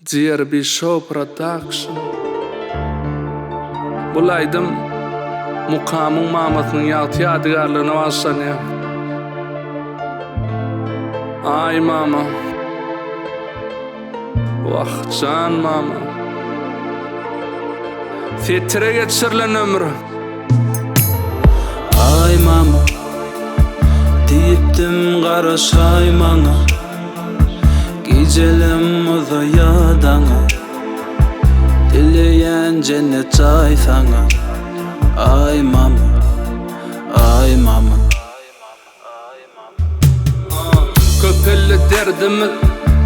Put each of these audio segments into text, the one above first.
GRB Show Production. Bulaydım mukamın mamasının yağıtı yadigarlığına başlanıyor. Ay mama, vah can mama, titre geçirilen ömrü. Ay mama, deyiptim qarasay mana, gecelim uzayadana, dileyen cennet sayfana. Ay mama, ay mama. Köpelli derdimiz,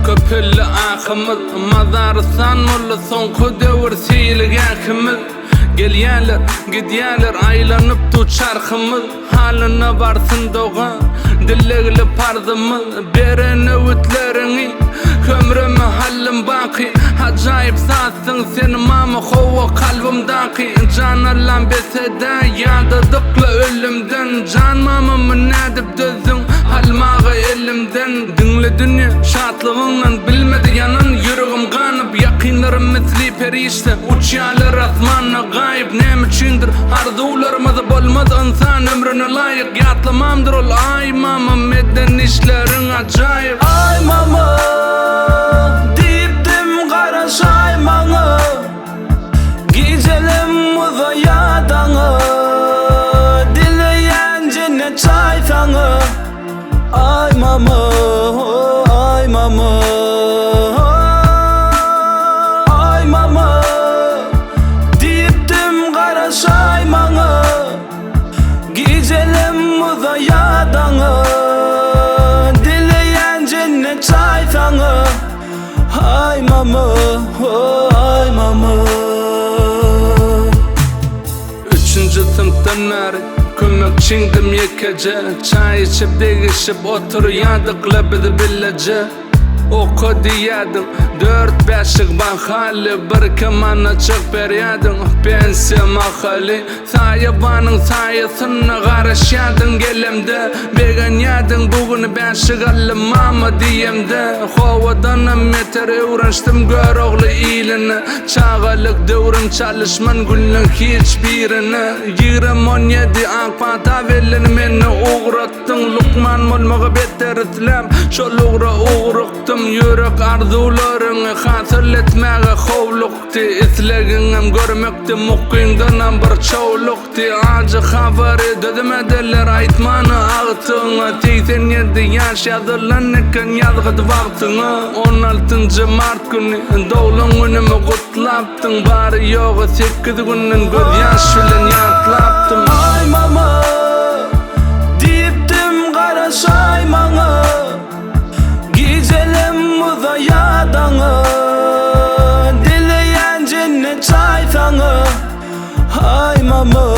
köpelli ahımız, mazarısan olu sonku devir siyilgâkimiz. Gelýärler, gidýärler, aylanıp du çarkımız. Halyna barsın doğa, dillegli parzımız. Berene ütlerini, kömrüme hallim baki. Acayip satsın sen mama, hova kalbimdaki. Can Allah'ım beseden, yadadıkla ölümden. Can mamamı nedip dözün, halmağı elimden. Dinle dünya şatlığından, bilmedi yanın. Yüreğim kanıp, yakinlerim misli perişte. Uçyalar asmanına gayip, nem içindir arzularımız bolmaz insan ömrüne layık. Yatlamamdır ol ay mama, meden işlerin acayip. Ay mama, deyiptim qarasay mana, gecelim uzayadana, dileyen cennet sayfana. Ay mama, ay mama, ay mama, deyiptim qarasay mana, gecelim uzayadana, dileyen cennet sayfana. Ay mama, ay mama. Üçüncü sınıftan beri kömekçindim yekece. Çay içip degişip oturuyadıkla bizi bilece. Oku diýädim, 4-5'lik bahali, bir keman açık berýädim. Pensiya mahali, sayabanyň sayasyna garaşýadyn gelemde. Begenýädin bugün 5'lik ally mama diýemde. Howadan meter öwrenşdim görogly ilini. Çagalyk döwrüm çalışman günlük hiçbirini. 27 akpata velin meni uğrattın. Lukman bolmagy beter islam, şol uğra uğraktım. Yürek arzularını hatırlatmaga hovlukti. İslegiňem görmekdi mukyňdan bir çowlukti. Acı habary dödemediler aýtmany agtyňa. 87 ýaş ýazylan eken ýazgydy wagtyňa. 16 mart güni dowlan günümi gutlapdyň. Bary ýogy 8 günden göz ýaş bilen ýatlapdym. Ay mama, deyipdim qarasay mana, gecelim uzayadana, dileyen cennet sayfana. Ay mama,